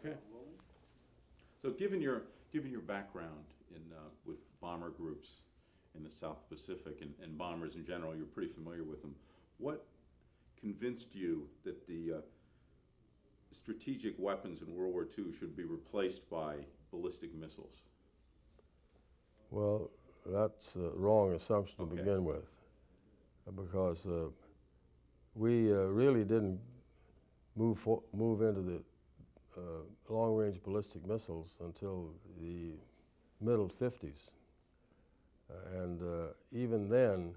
Okay. So given your background in with bomber groups in the South Pacific and bombers in general, you're pretty familiar with them. What convinced you that the strategic weapons in World War II should be replaced by ballistic missiles? Well, that's a wrong assumption to Okay. begin with, because we really didn't move into the long-range ballistic missiles until the middle 50s. And even then,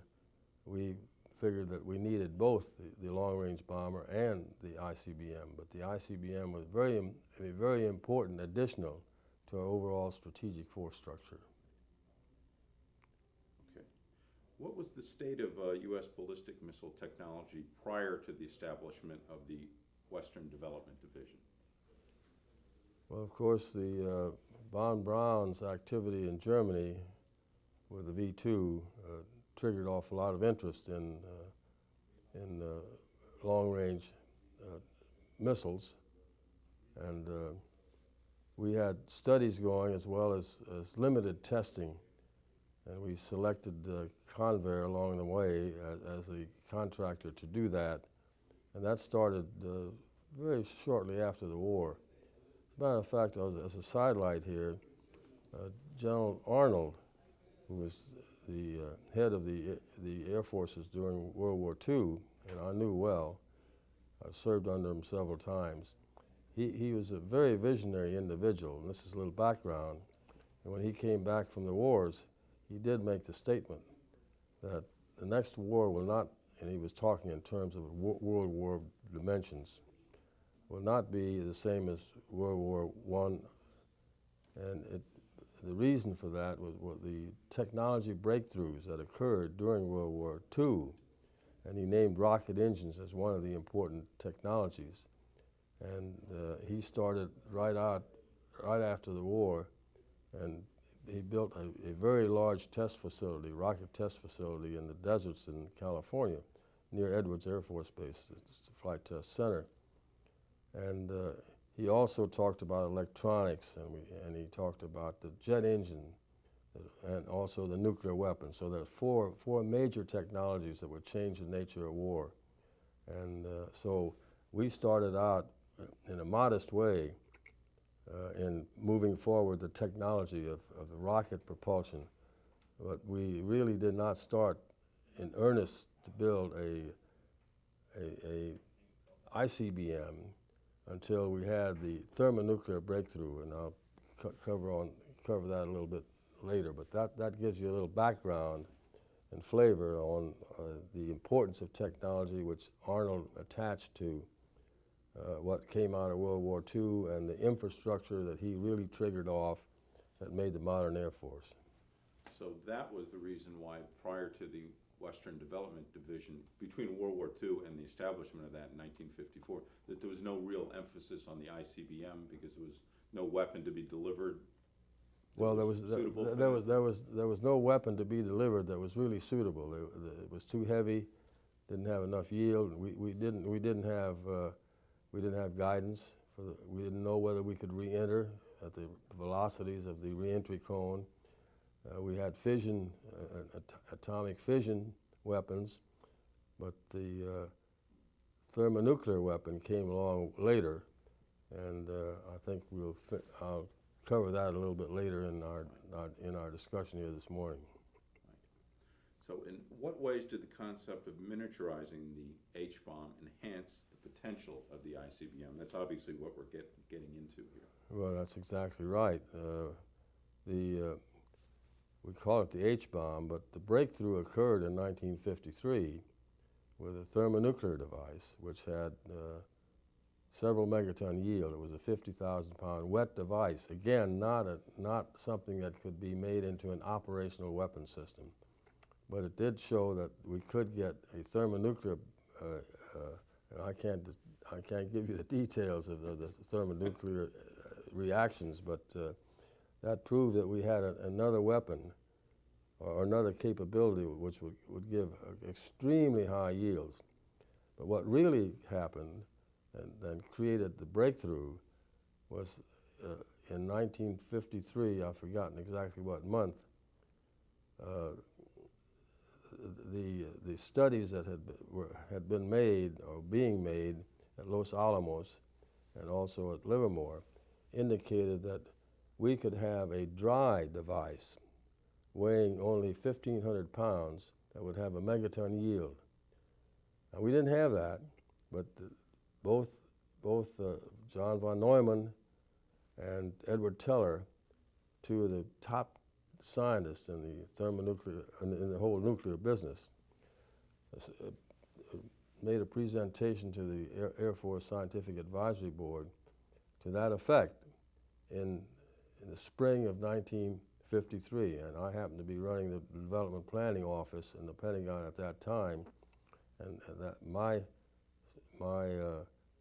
we figured that we needed both the long-range bomber and the ICBM. But the ICBM was a very important additional to our overall strategic force structure. Okay. What was the state of U.S. ballistic missile technology prior to the establishment of the Western Development Division? Well, of course, the von Braun's activity in Germany with the V-2 triggered off a lot of interest in long-range missiles, and we had studies going as well as limited testing, and we selected Convair along the way as a contractor to do that, and that started very shortly after the war. As a matter of fact, as a sidelight here, General Arnold, who was the head of the Air Forces during World War II, and I knew well, I served under him several times. He was a very visionary individual, and this is a little background. And when he came back from the wars, he did make the statement that the next war will not, and he was talking in terms of World War dimensions, will not be the same as World War I, and the reason for that was the technology breakthroughs that occurred during World War II, and he named rocket engines as one of the important technologies. And he started right after the war, and he built a very large test facility, rocket test facility in the deserts in California, near Edwards Air Force Base, it's the Flight Test Center. And he also talked about electronics, and he talked about the jet engine, and also the nuclear weapon. So there's four major technologies that would change the nature of war. And so we started out in a modest way in moving forward the technology of the rocket propulsion, but we really did not start in earnest to build a ICBM until we had the thermonuclear breakthrough, and I'll cover that a little bit later. But that gives you a little background and flavor on the importance of technology which Arnold attached to what came out of World War II and the infrastructure that he really triggered off that made the modern Air Force. So that was the reason why prior to the Western Development Division, between World War II and the establishment of that in 1954, that there was no real emphasis on the ICBM because there was no weapon to be delivered. Well, there was no weapon to be delivered that was really suitable. It was too heavy, didn't have enough yield. We didn't have guidance. We didn't know whether we could re-enter at the velocities of the re-entry cone. We had fission, atomic fission weapons, but the thermonuclear weapon came along later, and I think I'll cover that a little bit later in our discussion here this morning. So in what ways did the concept of miniaturizing the H-bomb enhance the potential of the ICBM? That's obviously what we're getting into here. Well, that's exactly right. We call it the H-bomb, but the breakthrough occurred in 1953 with a thermonuclear device which had several megaton yield. It was a 50,000-pound wet device. Again, not something that could be made into an operational weapon system, but it did show that we could get a thermonuclear. And I can't give you the details of the thermonuclear reactions, but that proved that we had another weapon or another capability which would give extremely high yields. But what really happened and created the breakthrough was in 1953, I've forgotten exactly what month, the studies that had been made or being made at Los Alamos and also at Livermore indicated that we could have a dry device weighing only 1,500 pounds that would have a megaton yield. Now, we didn't have that, but both John von Neumann and Edward Teller, two of the top scientists in the thermonuclear, in the whole nuclear business, made a presentation to the Air Force Scientific Advisory Board to that effect in the spring of 1953, and I happened to be running the development planning office in the Pentagon at that time, and that my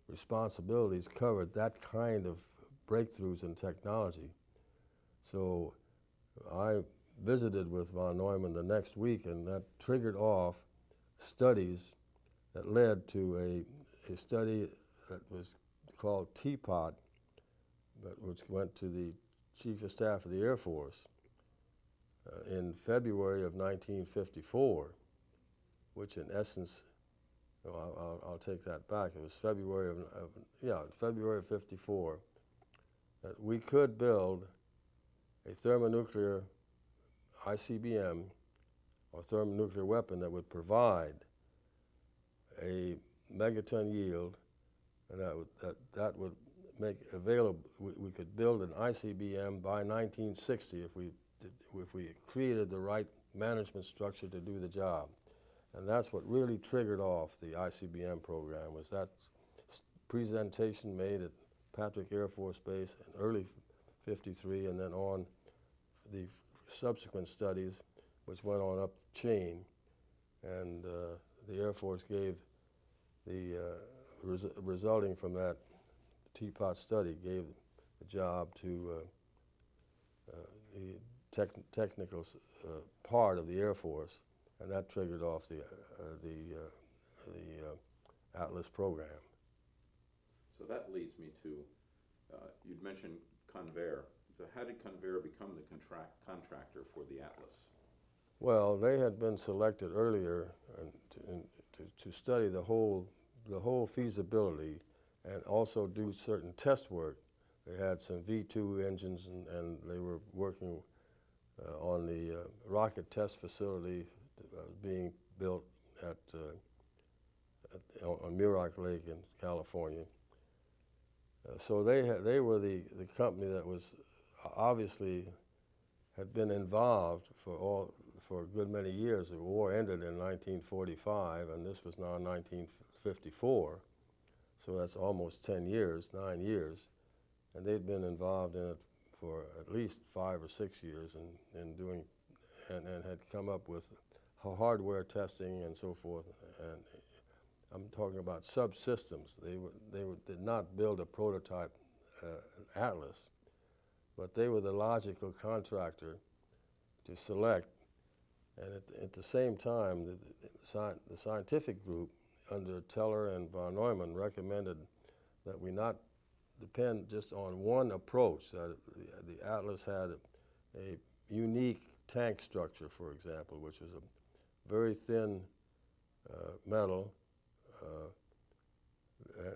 responsibilities covered that kind of breakthroughs in technology. So I visited with von Neumann the next week, and that triggered off studies that led to a study that was called Teapot, which went to the Chief of Staff of the Air Force in February of 1954, which in essence, I'll take that back. It was February of '54, that we could build a thermonuclear ICBM or thermonuclear weapon that would provide a megaton yield, and that would make available. We could build an ICBM by 1960 if we created the right management structure to do the job. And that's what really triggered off the ICBM program, was that presentation made at Patrick Air Force Base in early '53, and then on the subsequent studies, which went on up the chain. And the Air Force gave the, resulting from that Teapot study, gave the job to the technical part of the Air Force, and that triggered off the Atlas program. So that leads me to, you'd mentioned Convair. So how did Convair become the contractor for the Atlas? Well, they had been selected earlier to study the whole feasibility and also do certain test work. They had some V2 engines, and they were working on the rocket test facility being built on Muroc Lake in California. So they were the company that was obviously had been involved for a good many years. The war ended in 1945, and this was now 1954. So that's almost 10 years, 9 years, and they'd been involved in it for at least 5 or 6 years, and doing, and had come up with hardware testing and so forth. And I'm talking about subsystems. They did not build a prototype Atlas, but they were the logical contractor to select. And at the same time, the scientific group under Teller and von Neumann recommended that we not depend just on one approach. That the Atlas had a unique tank structure, for example, which was a very thin metal,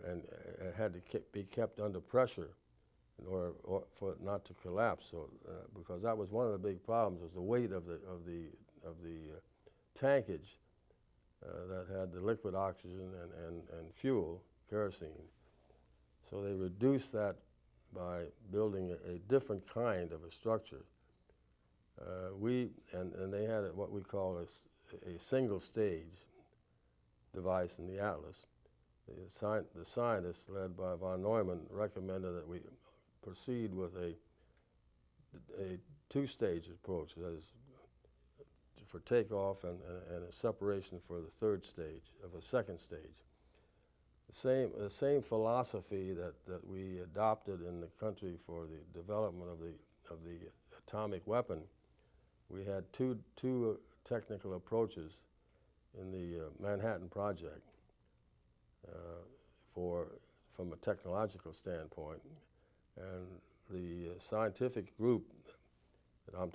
and it had to be kept under pressure in order for it not to collapse. So, because that was one of the big problems, was the weight of the tankage that had the liquid oxygen and fuel, kerosene. So they reduced that by building a different kind of a structure. And they had what we call a single stage device in the Atlas. The scientists, led by von Neumann, recommended that we proceed with a two-stage approach, that is, for takeoff and a separation for the third stage of a second stage. The same philosophy that we adopted in the country for the development of the atomic weapon. We had two technical approaches in the Manhattan Project from a technological standpoint. And the scientific group that I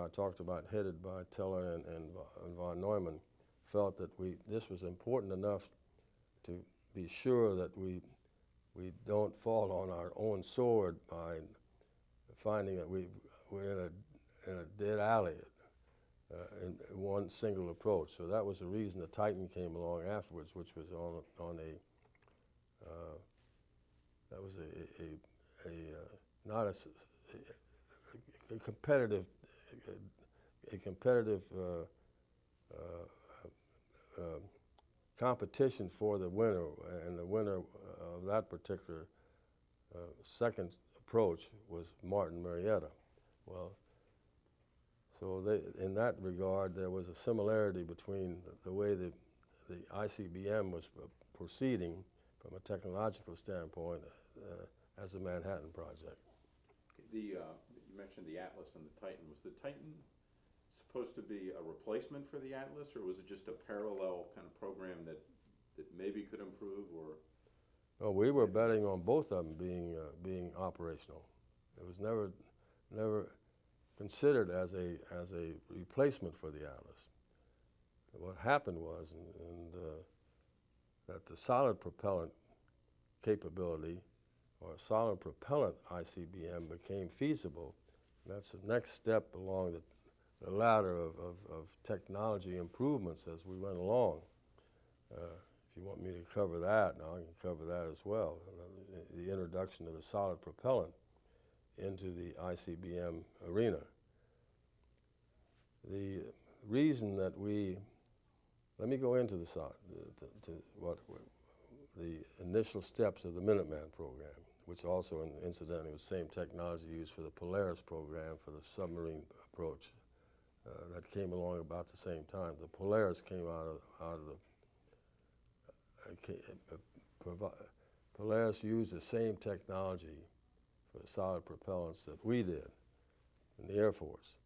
talked about, headed by Teller and von Neumann, felt that this was important enough to be sure that we don't fall on our own sword by finding that we're in a dead alley in one single approach. So that was the reason the Titan came along afterwards, which was on a that was not a competitive competition for the winner, and the winner of that particular second approach was Martin Marietta. Well, so in that regard, there was a similarity between the way the ICBM was proceeding from a technological standpoint as the Manhattan Project. You mentioned the Atlas and the Titan. Was the Titan supposed to be a replacement for the Atlas, or was it just a parallel kind of program that maybe could improve? Or well, we were betting on both of them being operational. It was never considered as a replacement for the Atlas. What happened was that the solid propellant capability, or solid propellant ICBM, became feasible. And that's the next step along the ladder of technology improvements as we went along. If you want me to cover that, now I can cover that as well. The introduction of the solid propellant into the ICBM arena. The reason that let me go into the initial steps of the Minuteman program, which also incidentally was the same technology used for the Polaris program for the submarine approach that came along about the same time. The Polaris came Polaris used the same technology for solid propellants that we did in the Air Force.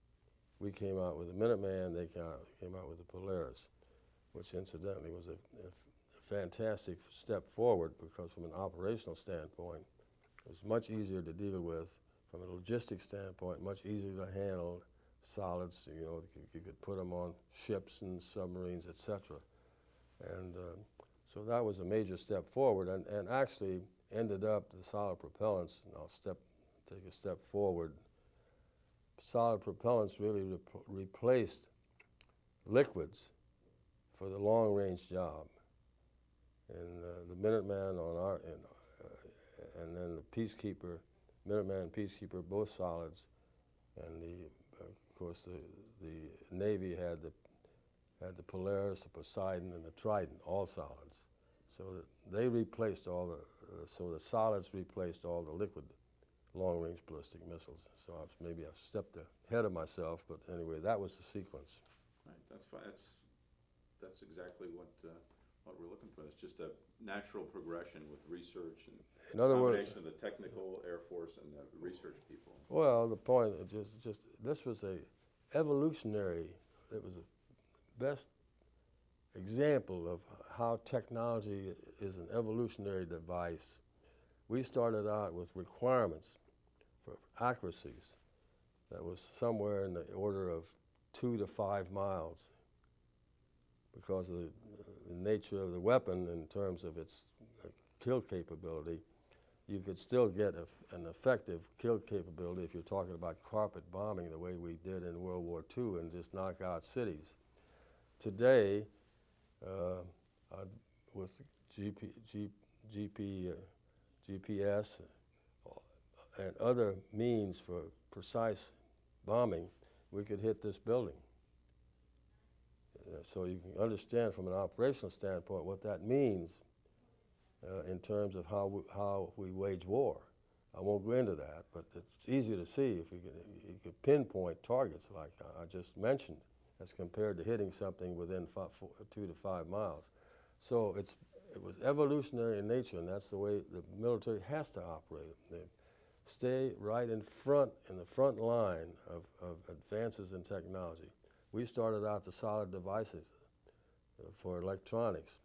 We came out with the Minuteman, they came out with the Polaris, which incidentally was a fantastic step forward, because from an operational standpoint, it was much easier to deal with. From a logistics standpoint, much easier to handle solids. You know, you could put them on ships and submarines, etc. And so that was a major step forward, and actually ended up the solid propellants, and I'll take a step forward. Solid propellants really replaced liquids for the long-range job. And the Minuteman and then the Peacekeeper, Minuteman and Peacekeeper, both solids, and of course the Navy had the Polaris, the Poseidon, and the Trident, all solids. So they replaced so the solids replaced all the liquid long-range ballistic missiles. So maybe I've stepped ahead of myself, but anyway, that was the sequence. Right, that's fine. That's exactly what we're looking for. It's just a natural progression with research and in other combination words, of the technical Air Force and the research people. Well, the point just this was it was the best example of how technology is an evolutionary device. We started out with requirements for accuracies that was somewhere in the order of 2 to 5 miles, because of the nature of the weapon in terms of its kill capability. You could still get an effective kill capability if you're talking about carpet bombing the way we did in World War II and just knock out cities. Today, with GPS and other means for precise bombing, we could hit this building. So you can understand from an operational standpoint what that means in terms of how we wage war. I won't go into that, but it's easy to see if you could pinpoint targets like I just mentioned, as compared to hitting something within 2 to 5 miles. So it was evolutionary in nature, and that's the way the military has to operate. They stay right in the front line of advances in technology. We started out the solid devices for electronics.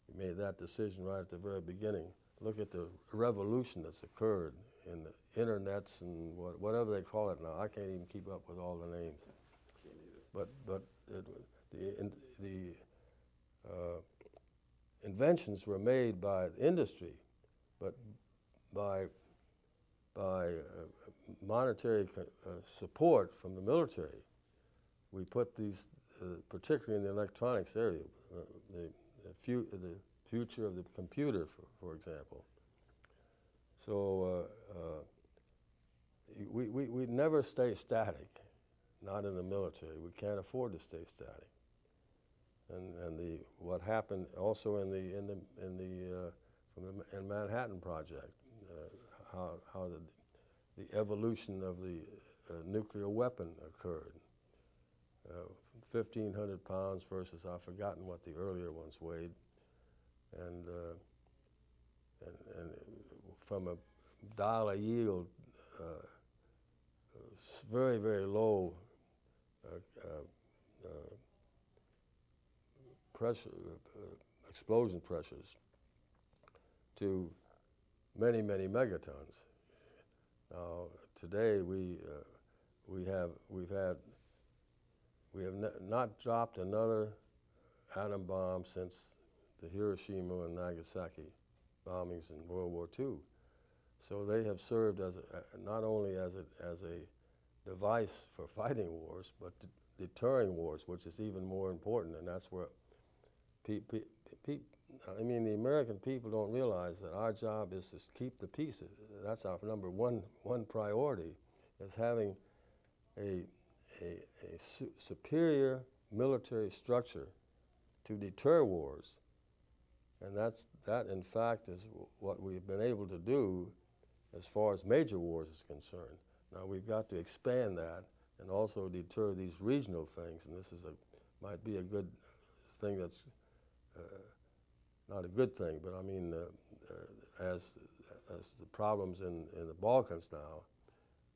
We made that decision right at the very beginning. Look at the revolution that's occurred in the internets and whatever they call it now. I can't even keep up with all the names. But the inventions were made by industry, but by monetary support from the military. We put these, particularly in the electronics area, the future of the computer, for example. So we never stay static, not in the military. We can't afford to stay static. And what happened also in the Manhattan Project, how the evolution of the nuclear weapon occurred. 1,500 pounds versus, I've forgotten what the earlier ones weighed, and from a dial a yield, very, very low pressure, explosion pressures, to many, many megatons. Now today we have not dropped another atom bomb since the Hiroshima and Nagasaki bombings in World War II. So they have served as not only as a device for fighting wars, but deterring wars, which is even more important. And that's where the American people don't realize that our job is to keep the peace. That's our number one priority, is having a superior military structure to deter wars. And that in fact is what we've been able to do as far as major wars is concerned. Now we've got to expand that and also deter these regional things, and this might be a good thing that's not a good thing, but I mean, as the problems in the Balkans now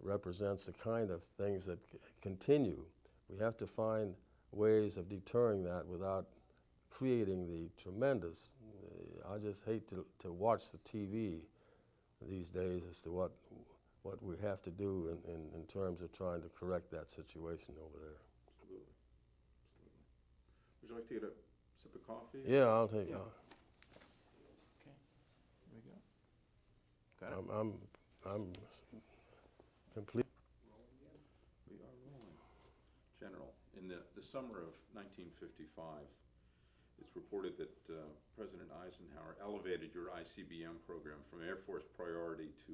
represents the kind of things that continue. We have to find ways of deterring that without creating the tremendous, I just hate to watch the TV these days as to what we have to do in terms of trying to correct that situation over there. Absolutely. Absolutely. Would you like to get a sip of coffee? Yeah, I'll take it. Okay, here we go. Got it? I'm complete. We are rolling. General, in the summer of 1955, it's reported that President Eisenhower elevated your ICBM program from Air Force priority to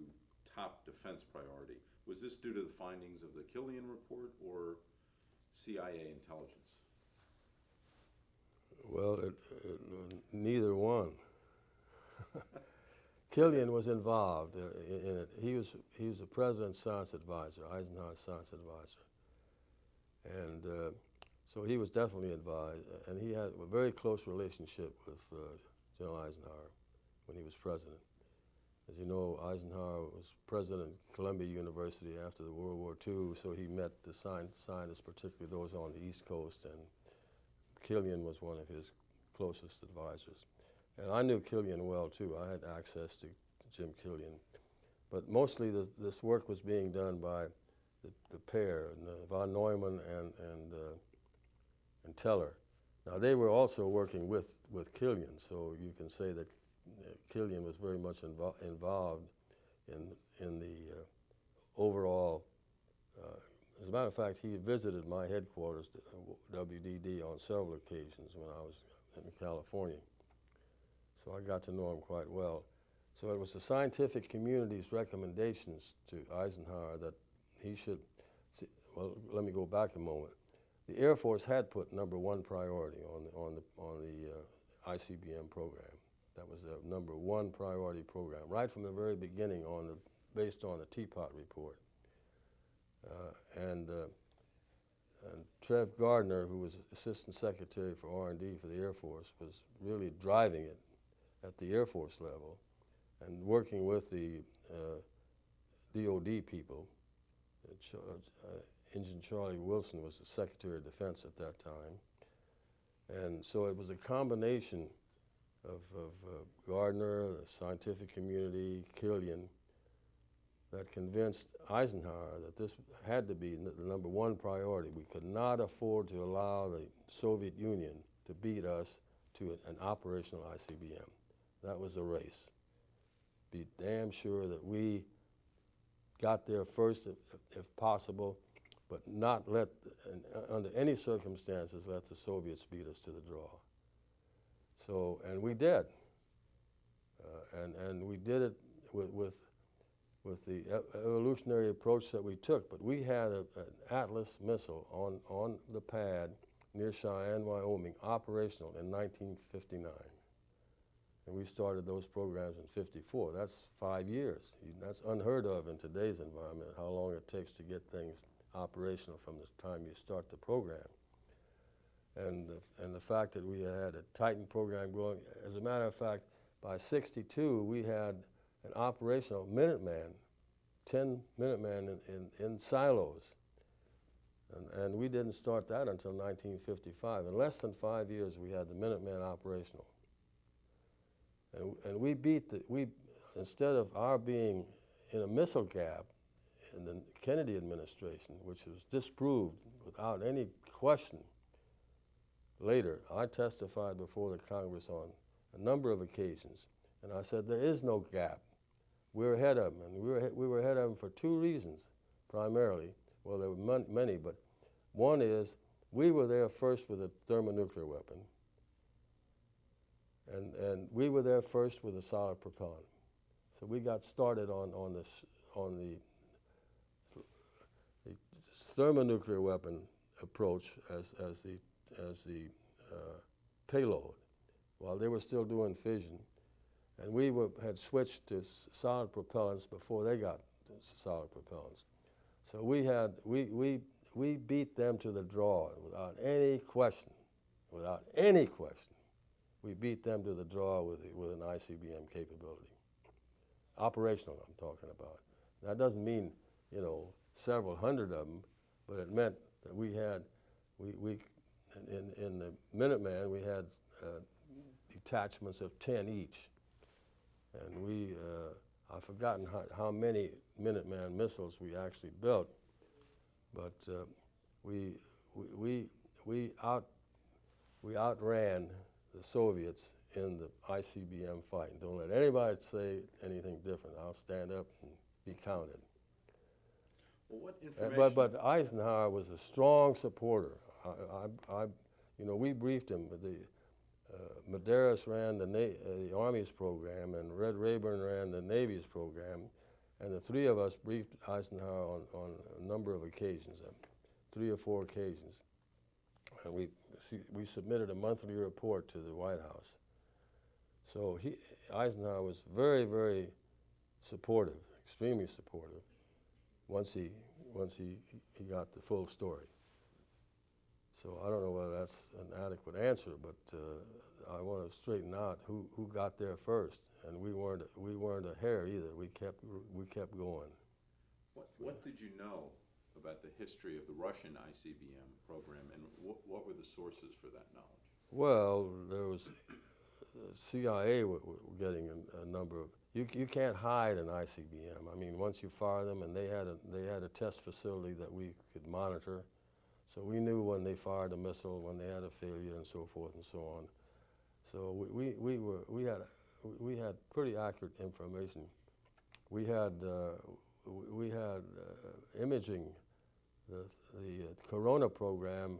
top defense priority. Was this due to the findings of the Killian report or CIA intelligence? Well, neither one. Killian was involved in it. He was the president's science advisor, Eisenhower's science advisor, and so he was definitely advised. And he had a very close relationship with General Eisenhower when he was president. As you know, Eisenhower was president of Columbia University after the World War II, so he met the scientists, particularly those on the East Coast, and Killian was one of his closest advisors. And I knew Killian well, too. I had access to Jim Killian. But mostly this work was being done by the pair, von Neumann and Teller. Now, they were also working with Killian, so you can say that Killian was very much involved in the overall. As a matter of fact, he visited my headquarters, WDD, on several occasions when I was in California. So I got to know him quite well. So it was the scientific community's recommendations to Eisenhower that he should, well, let me go back a moment. The Air Force had put #1 priority on the ICBM program. That was the #1 priority program, right from the very beginning, based on the Teapot report. And Trev Gardner, who was Assistant Secretary for R&D for the Air Force, was really driving it at the Air Force level and working with the DOD people. Ensign Charlie Wilson was the Secretary of Defense at that time. And so it was a combination of Gardner, the scientific community, Killian, that convinced Eisenhower that this had to be the number one priority. We could not afford to allow the Soviet Union to beat us to an operational ICBM. That was a race. Be damn sure that we got there first if possible, but not let, under any circumstances, let the Soviets beat us to the draw. So, and we did. And we did it with the evolutionary approach that we took. But we had an Atlas missile on the pad near Cheyenne, Wyoming, operational in 1959. And we started those programs in '54. That's 5 years. That's unheard of in today's environment, how long it takes to get things operational from the time you start the program. And the fact that we had a Titan program going, as a matter of fact, by '62 we had an operational Minuteman, 10 Minuteman in silos. And we didn't start that until 1955. In less than 5 years we had the Minuteman operational. And we beat instead of our being in a missile gap in the Kennedy administration, which was disproved without any question. Later, I testified before the Congress on a number of occasions, and I said there is no gap. We're ahead of them, and we were ahead of them for two reasons, primarily. Well, there were many, but one is we were there first with a thermonuclear weapon, and we were there first with a solid propellant. So we got started on the thermonuclear weapon approach as the payload, while they were still doing fission, and we had switched to solid propellants before they got to solid propellants. So we beat them to the draw without any question, without any question. We beat them to the draw with an ICBM capability. Operational, I'm talking about. That doesn't mean, you know, several hundred of them, but it meant that we had, in the Minuteman, we had detachments of 10 each. And I've forgotten how many Minuteman missiles we actually built, but we outran the Soviets in the ICBM fight. And don't let anybody say anything different. I'll stand up and be counted. Well, what information? But Eisenhower was a strong supporter. You know, we briefed him. Medeiros ran the Army's program, and Red Rayburn ran the Navy's program, and the three of us briefed Eisenhower on a number of occasions, 3 or 4 occasions. And we submitted a monthly report to the White House. So Eisenhower was very, very supportive, extremely supportive, once he got the full story. So I don't know whether that's an adequate answer, but I want to straighten out who got there first, and we weren't a hair either. We kept going. What did you know about the history of the Russian ICBM program, and what were the sources for that knowledge? Well, there was CIA were getting a number of. You can't hide an ICBM. I mean, once you fire them, and they had a test facility that we could monitor, so we knew when they fired a missile, when they had a failure, and so forth and so on. So we had pretty accurate information. We had imaging. The Corona program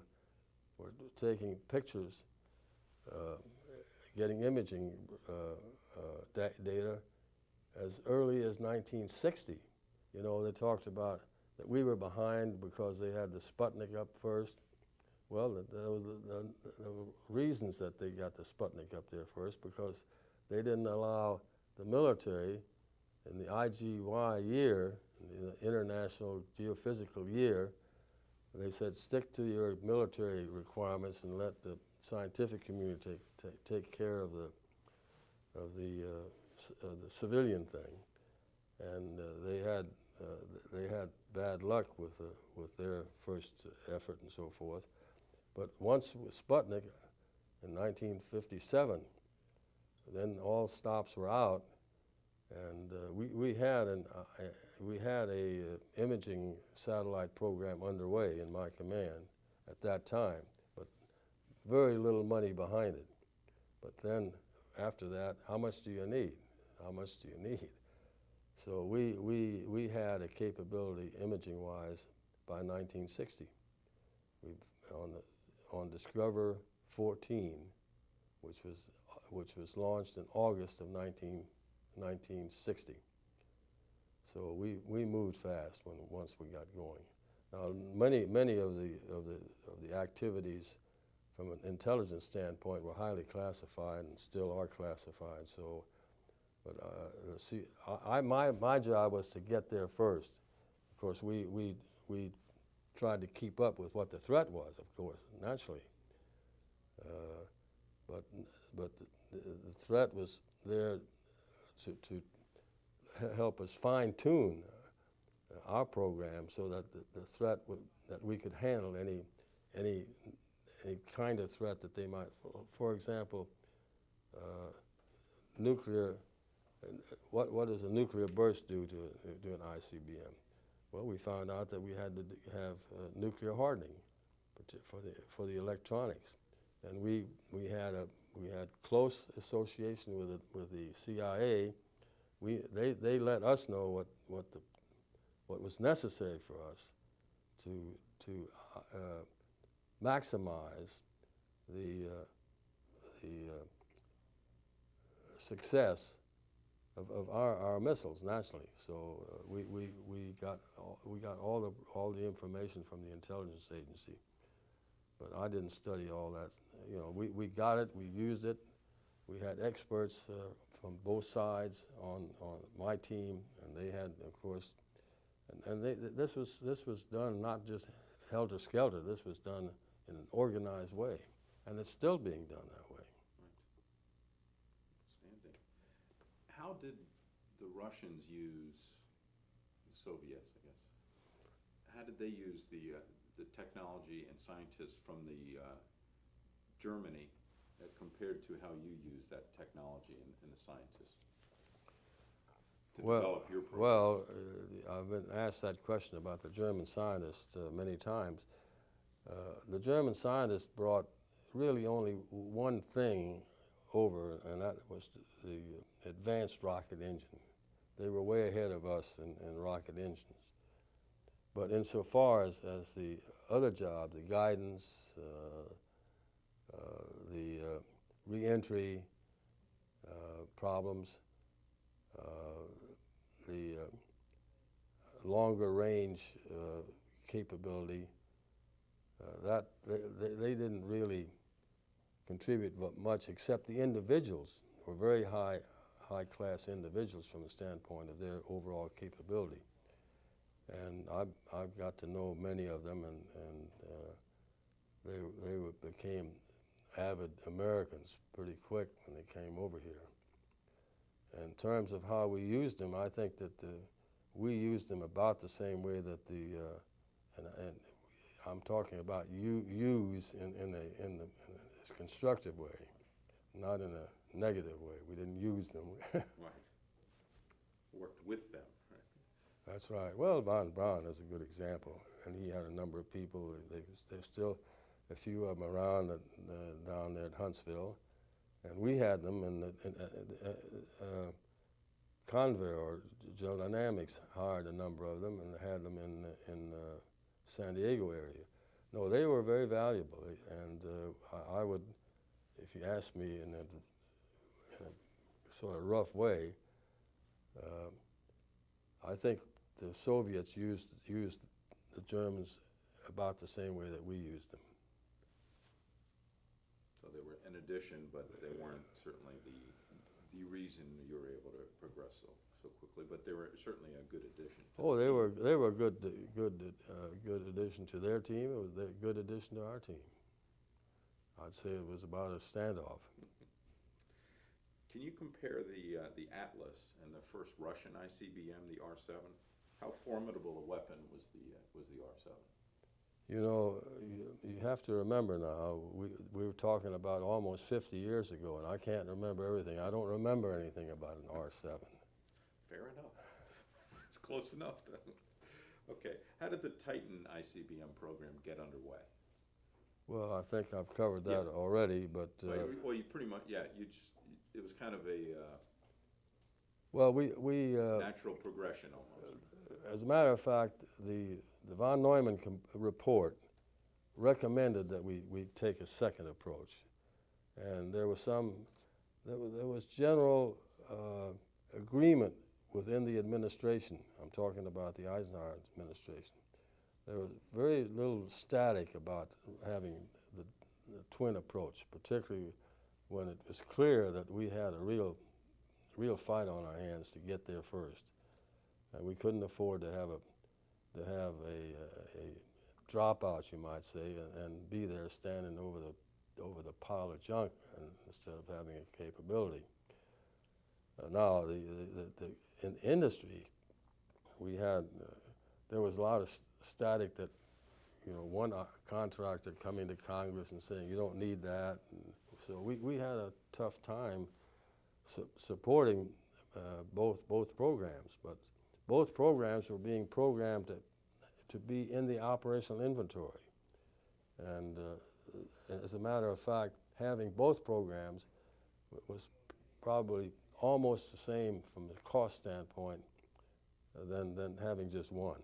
were taking pictures, getting imaging data as early as 1960. You know, they talked about that we were behind because they had the Sputnik up first. Well, there were reasons that they got the Sputnik up there first, because they didn't allow the military in the IGY year, the International Geophysical Year. They said, stick to your military requirements and let the scientific community take care of the civilian thing. And they had bad luck with their first effort and so forth. But once with Sputnik in 1957, then all stops were out, and we had we had a imaging satellite program underway in my command at that time, but very little money behind it. But then after that, how much do you need? How much do you need? So we had a capability imaging-wise by 1960. We on Discover 14, which was launched in August of 1960. So we moved fast once we got going. Now many of the activities from an intelligence standpoint were highly classified and still are classified. So, but see, my job was to get there first. Of course, we tried to keep up with what the threat was, of course, naturally. But the threat was there to help us fine-tune our program so that the threat that we could handle any kind of threat that they might. For example, nuclear. What does a nuclear burst do to an ICBM? Well, we found out that we had to have nuclear hardening for the electronics, and we had close association with the CIA. They let us know what was necessary for us to maximize the success of our missiles nationally. So we got all the information from the intelligence agency, but I didn't study all that. You know, we got it, we used it. We had experts from both sides on my team, and they had, of course, and this was done not just helter-skelter. This was done in an organized way, and it's still being done that way. Outstanding. How did the Russians use the Soviets, I guess? How did they use the technology and scientists from the Germany compared to how you use that technology and the scientists to develop your program? Well, I've been asked that question about the German scientists many times. The German scientists brought really only one thing over, and that was the advanced rocket engine. They were way ahead of us in rocket engines. But insofar as the other job, the guidance, the re-entry problems, the longer range capability, that they didn't really contribute much, except the individuals were very high-class individuals from the standpoint of their overall capability. And I've got to know many of them, and they became avid Americans pretty quick when they came over here. In terms of how we used them, I think that we used them about the same way that and I'm talking about use in a constructive way, not in a negative way. We didn't use them. Right. Worked with them. Right. That's right. Well, von Braun is a good example, and he had a number of people. There's still a few of them around down there at Huntsville, and we had them in Convair, or General Dynamics hired a number of them and had them in San Diego area. No, they were very valuable, and I would, if you ask me in a sort of rough way, I think the Soviets used the Germans about the same way that we used them. So they were an addition, but they weren't certainly the reason you were able to progress so quickly. But they were certainly a good addition. Oh, they were a good addition to their team. It was a good addition to our team. I'd say it was about a standoff. Can you compare the Atlas and the first Russian ICBM, the R-7? How formidable a weapon was the R-7? You know, you have to remember now, we were talking about almost 50 years ago, and I can't remember everything. I don't remember anything about an R-7. Fair enough. It's Close enough, then. Okay. How did the Titan ICBM program get underway? Well, I think I've covered that Yeah. already, but Well, you pretty much, yeah, it was kind of a well, we natural progression almost. as a matter of fact, the von Neumann report recommended that we take a second approach, and there was general agreement within the administration. I'm talking about the Eisenhower administration. There was very little static about having the twin approach, particularly when it was clear that we had a real fight on our hands to get there first, and we couldn't afford to have a dropout, you might say, and be there standing over the pile of junk instead of having a capability. Now, in industry, we had there was a lot of static that, one contractor coming to Congress and saying you don't need that, and so we had a tough time supporting both programs, but both programs were being programmed to be in the operational inventory, and as a matter of fact, having both programs was probably almost the same from the cost standpoint than having just one,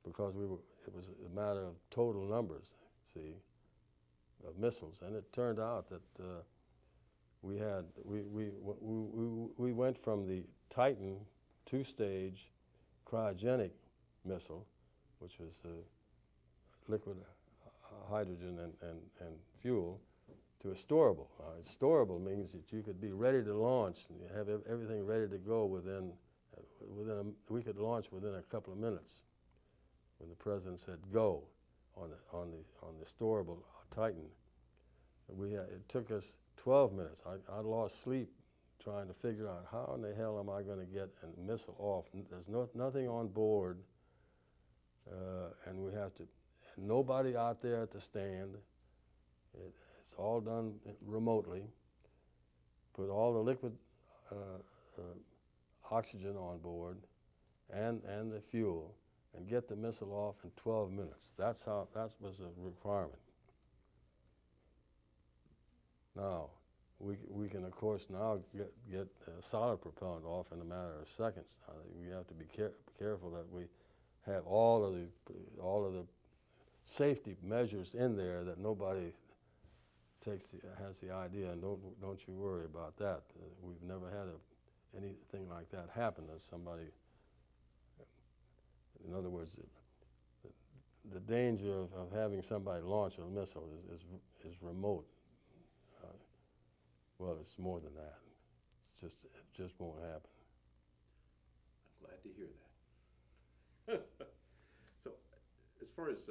because it was a matter of total numbers, see, of missiles, and it turned out that we went from the Titan two-stage cryogenic missile, which was liquid hydrogen and fuel, to a storable. Storable means that you could be ready to launch and you have everything ready to go we could launch within a couple of minutes. When the president said go on the storable Titan, it took us 12 minutes. I lost sleep trying to figure out how in the hell am I going to get a missile off. There's nothing on board, and we have to. Nobody out there at the stand. It's all done remotely. Put all the liquid oxygen on board and the fuel, and get the missile off in 12 minutes. That was a requirement. Now, we can of course now get solid propellant off in a matter of seconds. We have to be careful that we have all of the safety measures in there, that nobody has the idea, and don't you worry about that. We've never had anything like that happen to somebody. In other words, the danger of having somebody launch a missile is remote. Well, it's more than that. It just won't happen. I'm glad to hear that. So, as far as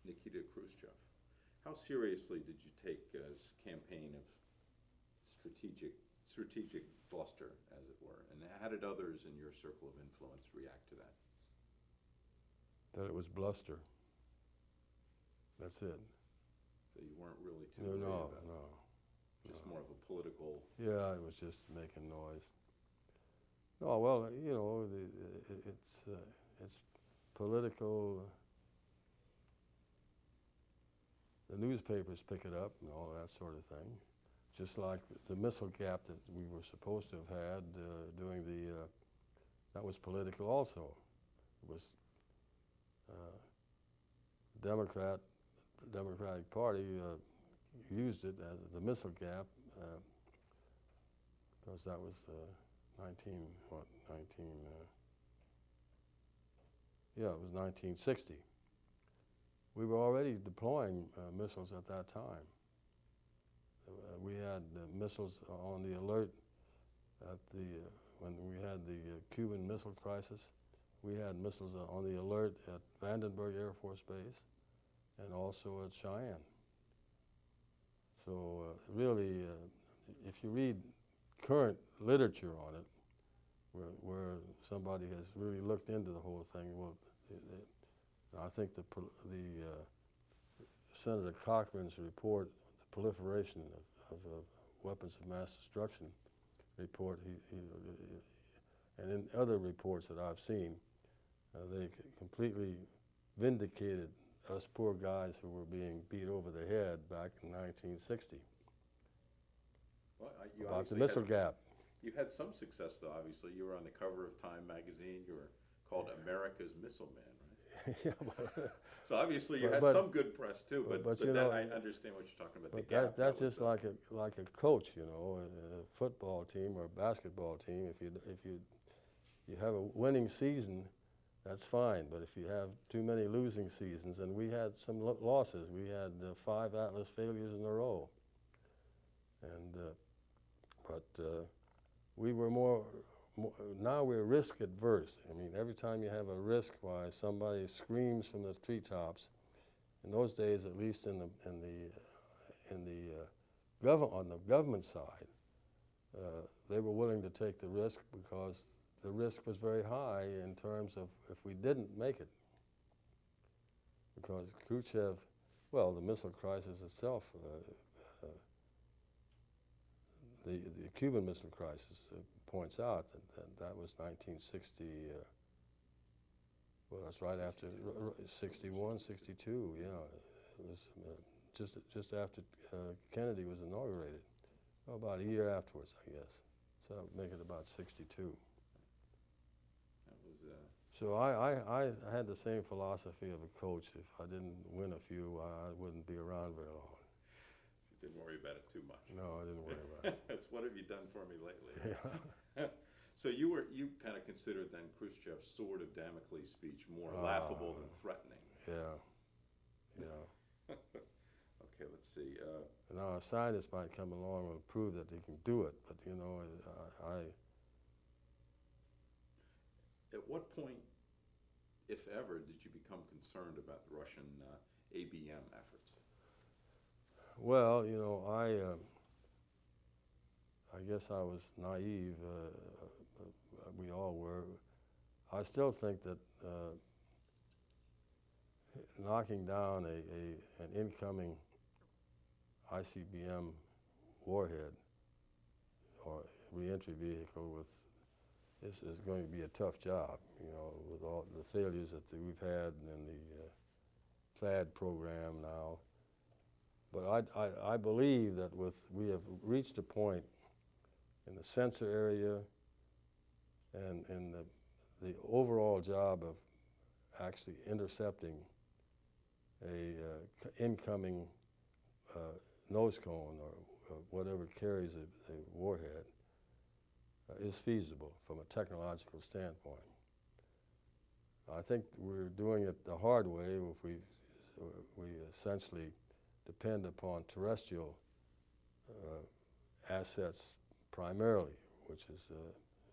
Nikita Khrushchev, how seriously did you take his campaign of strategic bluster, as it were, and how did others in your circle of influence react to that? That it was bluster. That's it. So you weren't really too worried about it? No. Just more of a political... Yeah, it was just making noise. No, well, it's political. The newspapers pick it up and all that sort of thing. Just like the missile gap that we were supposed to have had during that was political also. It was the Democratic Party used it as the missile gap, because that was 1960. We were already deploying missiles at that time. We had missiles on the alert when we had the Cuban Missile Crisis. We had missiles on the alert at Vandenberg Air Force Base and also at Cheyenne. So really, if you read current literature on it, where somebody has really looked into the whole thing, well, I think the Senator Cochran's report, the proliferation of weapons of mass destruction report, and in other reports that I've seen, They completely vindicated us poor guys who were being beat over the head back in 1960 Well, you about the obviously missile gap. you had some success, though. Obviously, you were on the cover of Time magazine. You were called America's Missile Man, right? Yeah, but, So obviously, you had but- some good press too. But you then know, I understand what you're talking about. but the gap. that's That was just like a coach, you know, a football team or a basketball team. If you have a winning season, that's fine. But if you have too many losing seasons, and we had some losses, we had 5 Atlas failures in a row, and we were more. Now we're risk adverse. I mean, every time you have a risk, why somebody screams from the treetops. In those days, at least on the government side, they were willing to take the risk because the risk was very high in terms of if we didn't make it. Because Khrushchev, well, the missile crisis itself, the Cuban Missile Crisis points out that was 1960, well, that's right after 61, 62, yeah. It was just after Kennedy was inaugurated. Oh, about a year afterwards, I guess. So that would make it about 62. That was. So I had the same philosophy of a coach. If I didn't win a few, I wouldn't be around very long. So you didn't worry about it too much. No, I didn't worry about it. It's what have you done for me lately? Yeah. So you kind of considered then Khrushchev's sword of Damocles speech more laughable than threatening. Yeah, yeah. Okay, let's see. Now a scientist might come along and prove that he can do it, but you know, At what point, if ever, did you become concerned about the Russian ABM efforts? well, you know, I guess I was naive. We all were. I still think that knocking down an incoming ICBM warhead or reentry vehicle is going to be a tough job, you know, with all the failures that we've had in the THAAD program now. But I believe that we have reached a point in the sensor area and in the overall job of actually intercepting a incoming nose cone or whatever carries a warhead is feasible from a technological standpoint. I think we're doing it the hard way if we essentially depend upon terrestrial assets primarily, which is,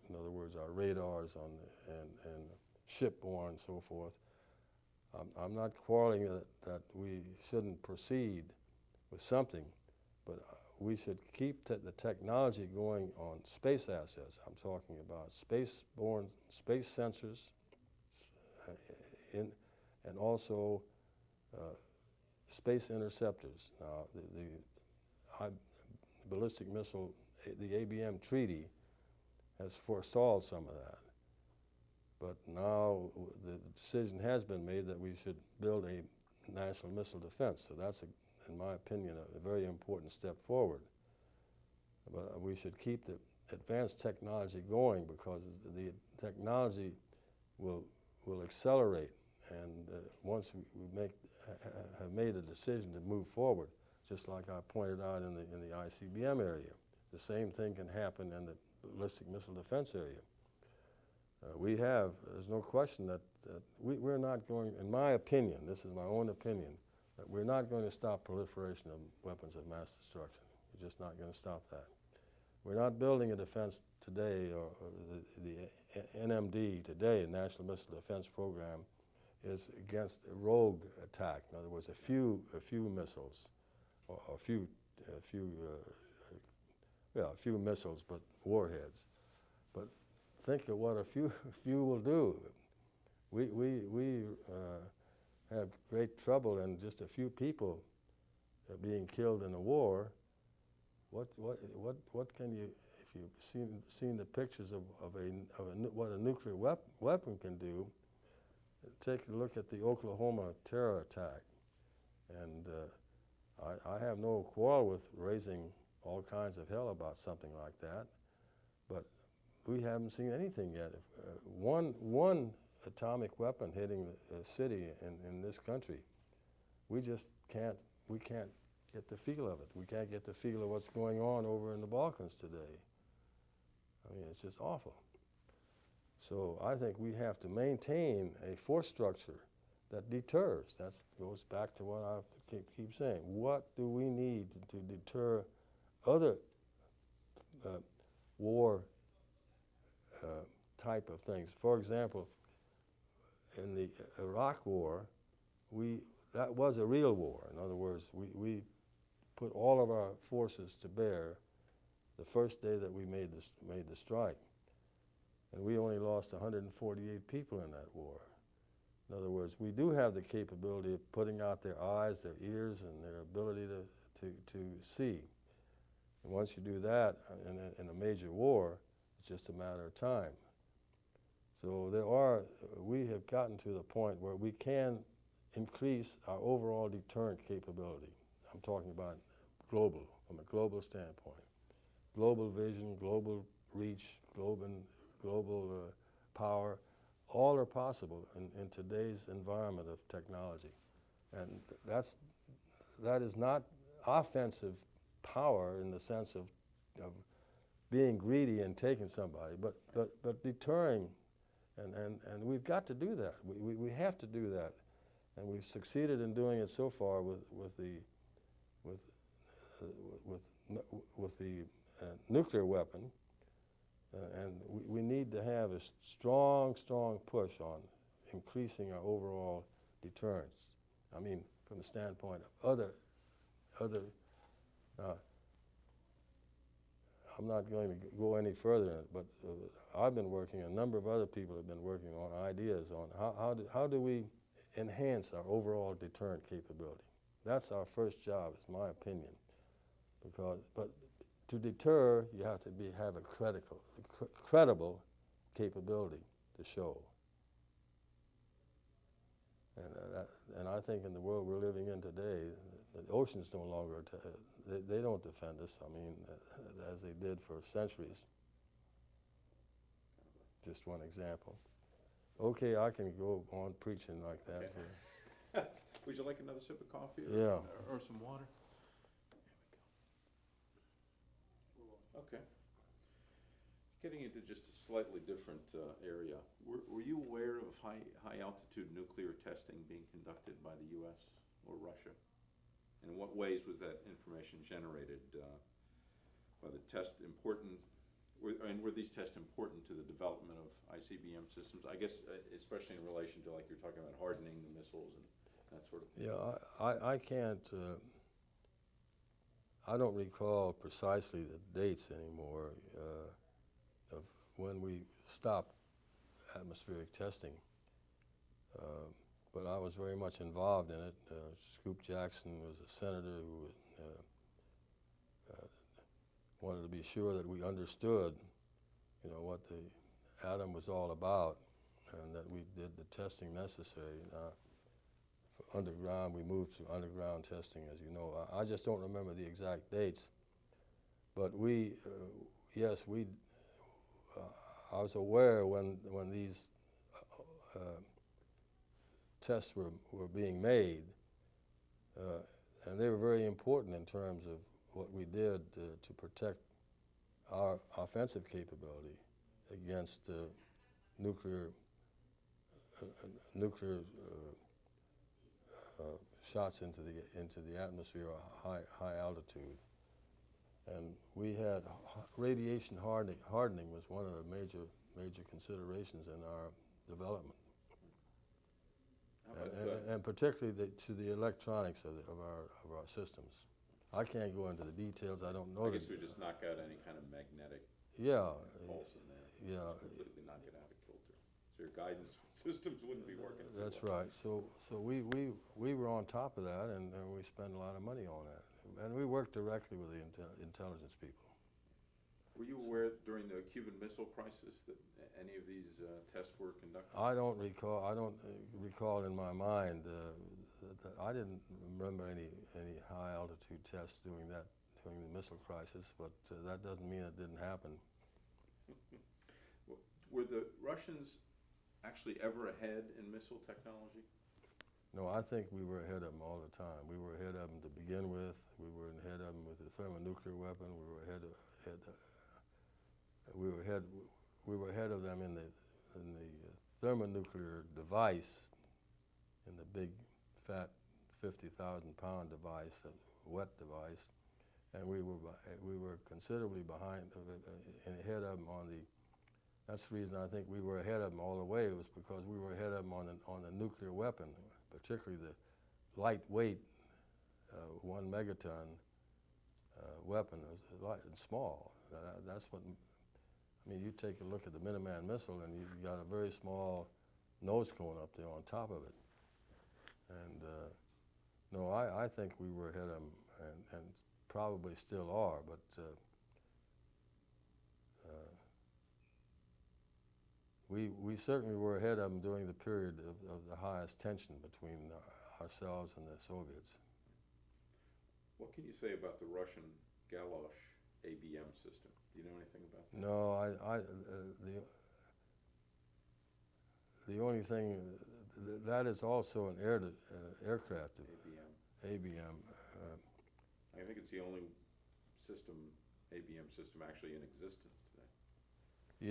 in other words, our radars and shipborne and so forth. I'm not quarreling that we shouldn't proceed with something, but we should keep the technology going on space assets. I'm talking about space-borne, space sensors, and also space interceptors. Now, the ballistic missile, the ABM treaty has forestalled some of that. But now the decision has been made that we should build a national missile defense. So that's, in my opinion, a very important step forward. But we should keep the advanced technology going because the technology will accelerate. And once we have made a decision to move forward, just like I pointed out in the ICBM area, the same thing can happen in the ballistic missile defense area. There's no question that we're not going, in my opinion, this is my own opinion, that we're not going to stop proliferation of weapons of mass destruction. We're just not going to stop that. We're not building a defense today, or the NMD today, National Missile Defense Program, is against a rogue attack. In other words, a few missiles, or a few missiles, but warheads. But think of what a few will do. We have great trouble in just a few people being killed in a war. What can you, if you've seen the pictures of what a nuclear weapon can do, take a look at the Oklahoma terror attack, and I have no quarrel with raising all kinds of hell about something like that, but we haven't seen anything yet. One atomic weapon hitting a city in this country, we can't get the feel of it. We can't get the feel of what's going on over in the Balkans today. I mean, it's just awful. So I think we have to maintain a force structure that deters. That goes back to what I keep saying. What do we need to deter other war type of things? For example, in the Iraq War, that was a real war. In other words, we put all of our forces to bear the first day that we made the strike. And we only lost 148 people in that war. In other words, we do have the capability of putting out their eyes, their ears, and their ability to see. And once you do that in a major war, it's just a matter of time. So we have gotten to the point where we can increase our overall deterrent capability. I'm talking about global, from a global standpoint. Global vision, global reach, global power, all are possible in today's environment of technology. And that is not offensive power in the sense of being greedy and taking somebody, but deterring. And we've got to do that. We have to do that. And we've succeeded in doing it so far with the nuclear weapon. And we need to have a strong push on increasing our overall deterrence. I mean, from the standpoint of other I'm not going to go any further in it, but I've been working, a number of other people have been working on ideas on how do we enhance our overall deterrent capability. That's our first job, is my opinion. But to deter, you have to have a credible capability to show. And I think in the world we're living in today, the oceans no longer, they don't defend us, I mean, as they did for centuries. Just one example. Okay, I can go on preaching like that. Okay. Would you like another sip of coffee or some water? Okay. Getting into just a slightly different area, were you aware of high altitude nuclear testing being conducted by the U.S. or Russia? And in what ways was that information generated? By the test important, and were these tests important to the development of ICBM systems? I guess especially in relation to, like you're talking about, hardening the missiles and that sort of thing. Yeah, I can't. I don't recall precisely the dates anymore of when we stopped atmospheric testing, but I was very much involved in it. Scoop Jackson was a senator who wanted to be sure that we understood, what the atom was all about, and that we did the testing necessary. For underground, we moved to underground testing, as you know. I just don't remember the exact dates, but yes, I was aware when these tests were being made, and they were very important in terms of what we did to protect our offensive capability against nuclear shots into the atmosphere at high altitude. And we had radiation hardening was one of the major considerations in our development. And particularly to the electronics of our systems. I can't go into the details. I don't know. I guess we just knock out any kind of magnetic pulse in there. Yeah. Just completely knock it out of kilter. So your guidance systems wouldn't be working. That's right. So we were on top of that, and we spent a lot of money on that. And we worked directly with the intelligence people. Were you aware during the Cuban Missile Crisis that any of these tests were conducted? I don't recall. I don't recall in my mind. I didn't remember any high altitude tests during the missile crisis, but that doesn't mean it didn't happen. Were the Russians actually ever ahead in missile technology? No, I think we were ahead of them all the time. We were ahead of them to begin with. We were ahead of them with the thermonuclear weapon. We were ahead of them in the thermonuclear device, in the big, fat, 50,000-pound device, a wet device, and we were considerably behind and ahead of them on the. That's the reason I think we were ahead of them all the way. It was because we were ahead of them on the nuclear weapon, particularly the lightweight 1 megaton weapon. It was light and small. That's what. I mean, you take a look at the Minuteman missile, and you've got a very small nose cone up there on top of it. And no, I think we were ahead of them, and probably still are. But we certainly were ahead of them during the period of the highest tension between ourselves and the Soviets. What can you say about the Russian Galosh ABM system? Do you know anything about that? No, the only thing that is also an aircraft ABM. I think it's the only ABM system actually in existence today.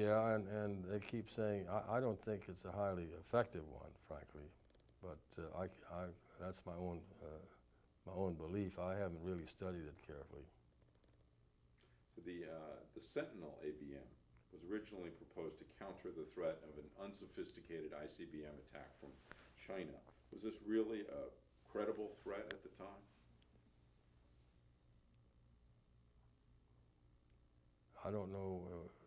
Yeah, and they keep saying I don't think it's a highly effective one, frankly, but that's my own belief. I haven't really studied it carefully. So the Sentinel ABM was originally proposed to counter the threat of an unsophisticated ICBM attack from China. Was this really a credible threat at the time? I don't know.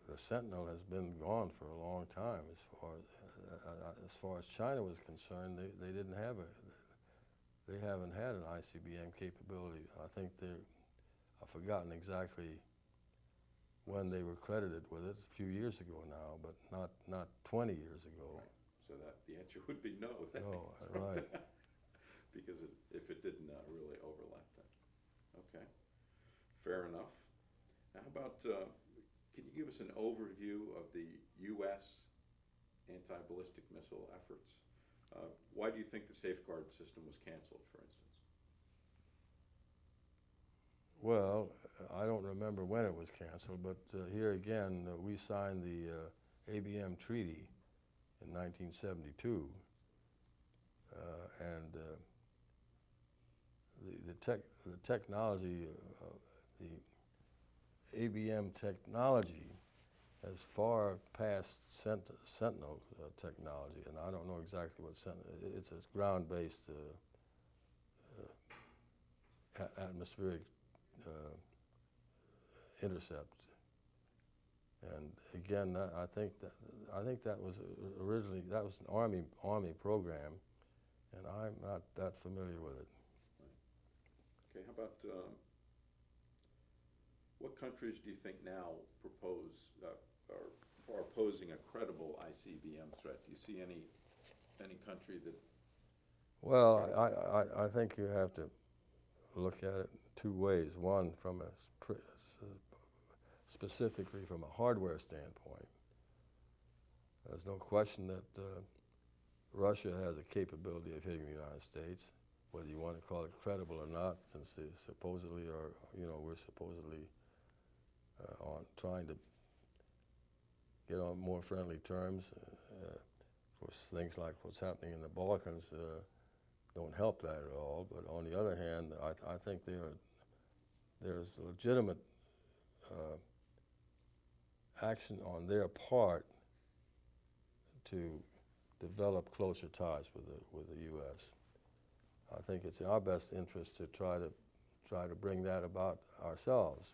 The Sentinel has been gone for a long time. As far as China was concerned, they didn't have they haven't had an ICBM capability. I think I've forgotten exactly when they were credited with it, a few years ago now, but not 20 years ago. Right. So that the answer would be no. Then. No, right. Because if it didn't really overlap then. Okay, fair enough. Now how about, can you give us an overview of the U.S. anti-ballistic missile efforts? Why do you think the safeguard system was canceled, for instance? Well, I don't remember when it was canceled, but here again, we signed the ABM Treaty in 1972, and the technology, the ABM technology has far past Sentinel technology, and I don't know exactly what Sentinel. It's a ground-based atmospheric intercept, and again, I think that was originally an Army program, and I'm not that familiar with it. Okay, how about what countries do you think now propose are posing a credible ICBM threat? Do you see any country that? Well, I think you have to look at it two ways. One, from specifically from a hardware standpoint. There's no question that Russia has a capability of hitting the United States, whether you want to call it credible or not, since they supposedly are, we're supposedly on trying to get on more friendly terms. Of course, things like what's happening in the Balkans don't help that at all. But on the other hand, I think there's legitimate action on their part to develop closer ties with the U.S. I think it's in our best interest to try to bring that about ourselves.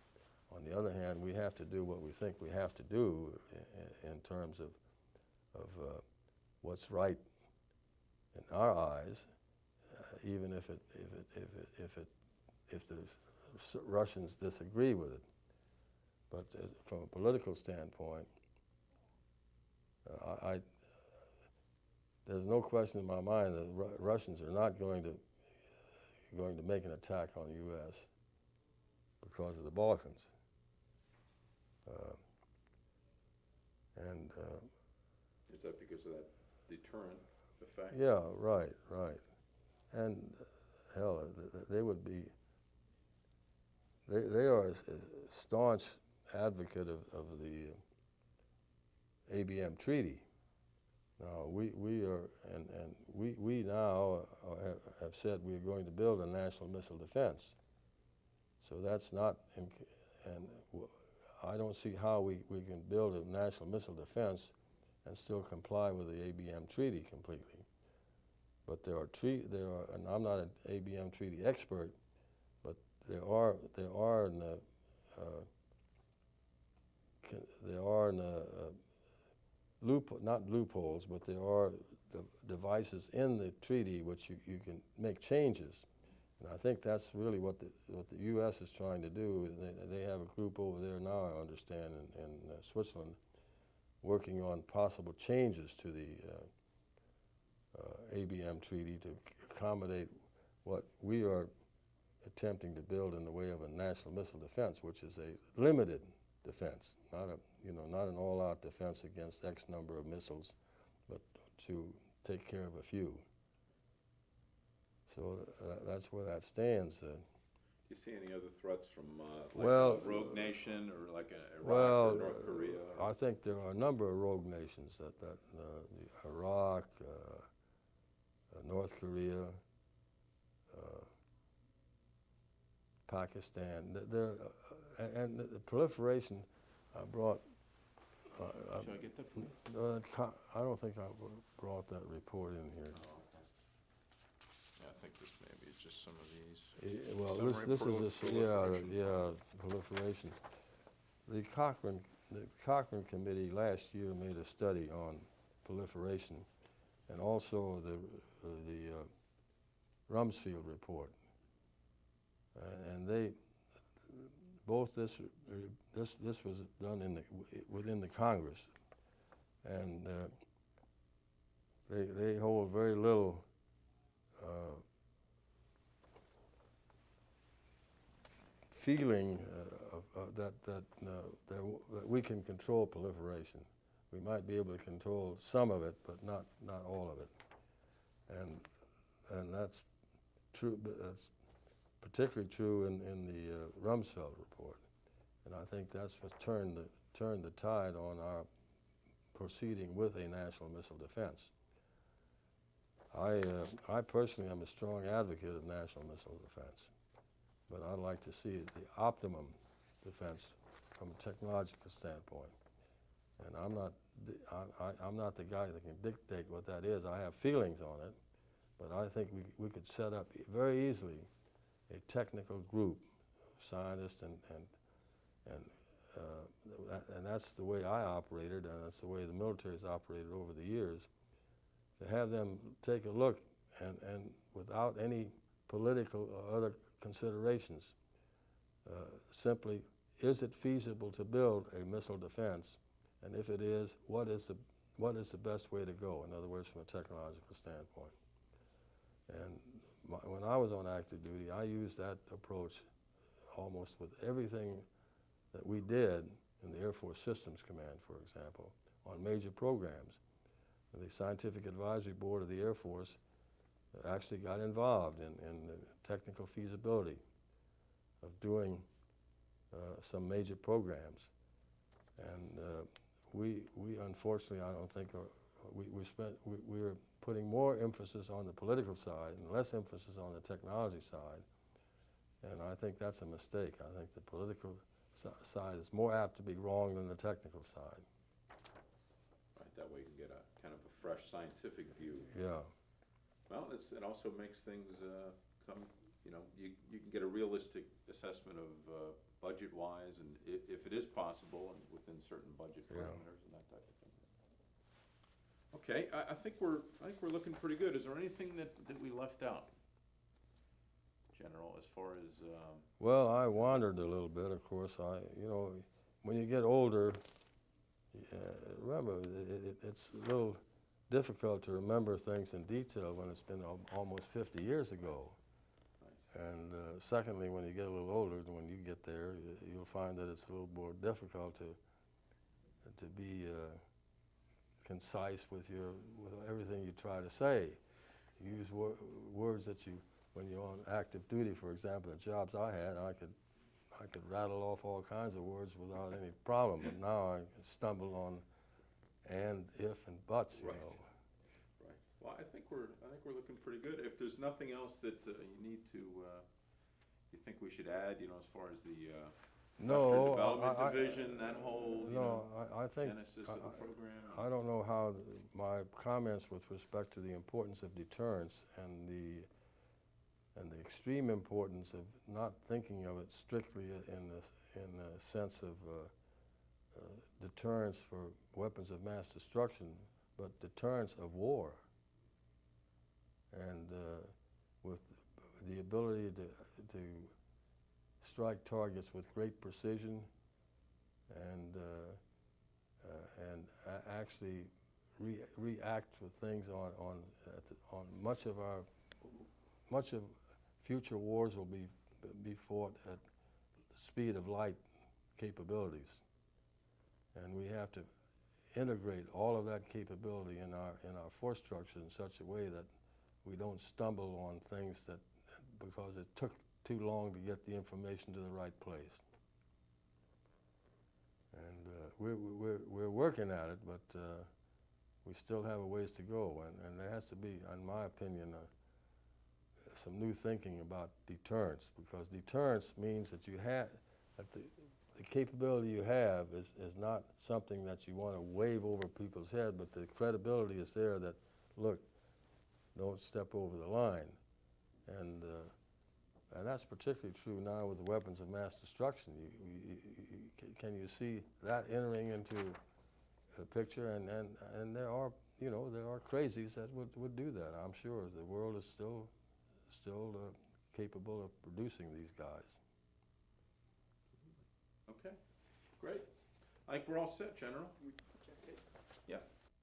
On the other hand, we have to do what we think we have to do in terms of what's right in our eyes, even if the Russians disagree with it. But from a political standpoint, there's no question in my mind that Russians are not going to make an attack on the U.S. because of the Balkans. Is that because of that deterrent effect? Yeah, right. And hell, they would be. They are a staunch advocate of the ABM treaty. Now we are, and we now have said we are going to build a national missile defense. So that's not, and I don't see how we can build a national missile defense and still comply with the ABM treaty completely. But there are, and I'm not an ABM treaty expert, but there are not loopholes, but there are devices in the treaty which you can make changes. And I think that's really what the U.S. is trying to do. They have a group over there now, I understand, in Switzerland, working on possible changes to the ABM treaty to accommodate what we are attempting to build in the way of a national missile defense, which is a limited defense, not an all-out defense against X number of missiles, but to take care of a few. So that's where that stands. Do you see any other threats from well, a rogue nation or like Iraq well, or North Korea? I think there are a number of rogue nations that Iraq, North Korea, Pakistan. And the proliferation brought. Should I get that from you? I don't think I brought that report in here. Oh, okay. Yeah, I think this maybe is just some of these. Well, Summary this is proliferation. proliferation. The Cochrane Committee last year made a study on proliferation, and also the Rumsfeld report, and they both this was done within the Congress, and they hold very little feeling that we can control proliferation. We might be able to control some of it, but not all of it, and that's true. But that's particularly true in the Rumsfeld report, and I think that's what turned the tide on our proceeding with a national missile defense. I personally am a strong advocate of national missile defense, but I'd like to see the optimum defense from a technological standpoint. And I'm not the guy that can dictate what that is. I have feelings on it, but I think we could set up very easily a technical group of scientists and that's the way I operated, and that's the way the military's operated over the years. To have them take a look and without any political or other considerations, simply, is it feasible to build a missile defense? And if it is, what is the best way to go? In other words, from a technological standpoint. And when I was on active duty, I used that approach almost with everything that we did in the Air Force Systems Command, for example, on major programs. The Scientific Advisory Board of the Air Force actually got involved in the technical feasibility of doing some major programs. And we unfortunately, I don't think, we were putting more emphasis on the political side and less emphasis on the technology side. And I think that's a mistake. I think the political side is more apt to be wrong than the technical side. Right, that way you can get a kind of a fresh scientific view. Yeah. Well, it also makes things you can get a realistic assessment of budget-wise, and if it is possible, and within certain budget parameters and that type of thing. Okay, I think we're looking pretty good. Is there anything that we left out, General, as far as? Well, I wandered a little bit, of course. when you get older, remember, it's a little difficult to remember things in detail when it's been almost 50 years ago. And secondly, when you get a little older, when you get there, you'll find that it's a little more difficult to be concise with everything you try to say. You use words that when you're on active duty, for example, the jobs I had, I could rattle off all kinds of words without any problem. But now I stumble on and, if, and buts. You know. Right. Well, I think we're looking pretty good. If there's nothing else that you think we should add, as far as the Western Development Division, that whole I think genesis of the program. I don't know how my comments with respect to the importance of deterrence and the extreme importance of not thinking of it strictly in the sense of deterrence for weapons of mass destruction, but deterrence of war. And with the ability to strike targets with great precision and actually react with things on much of future wars will be fought at the speed of light capabilities, and we have to integrate all of that capability in our force structure in such a way that we don't stumble on things because it took too long to get the information to the right place. And we're working at it, but we still have a ways to go, and there has to be, in my opinion, some new thinking about deterrence, because deterrence means that the capability you have is not something that you want to wave over people's head, but the credibility is there that, look, don't step over the line. And that's particularly true now with the weapons of mass destruction. Can you see that entering into the picture? And there are crazies that would do that. I'm sure the world is still capable of producing these guys. Okay, great. I think we're all set, General. Yeah.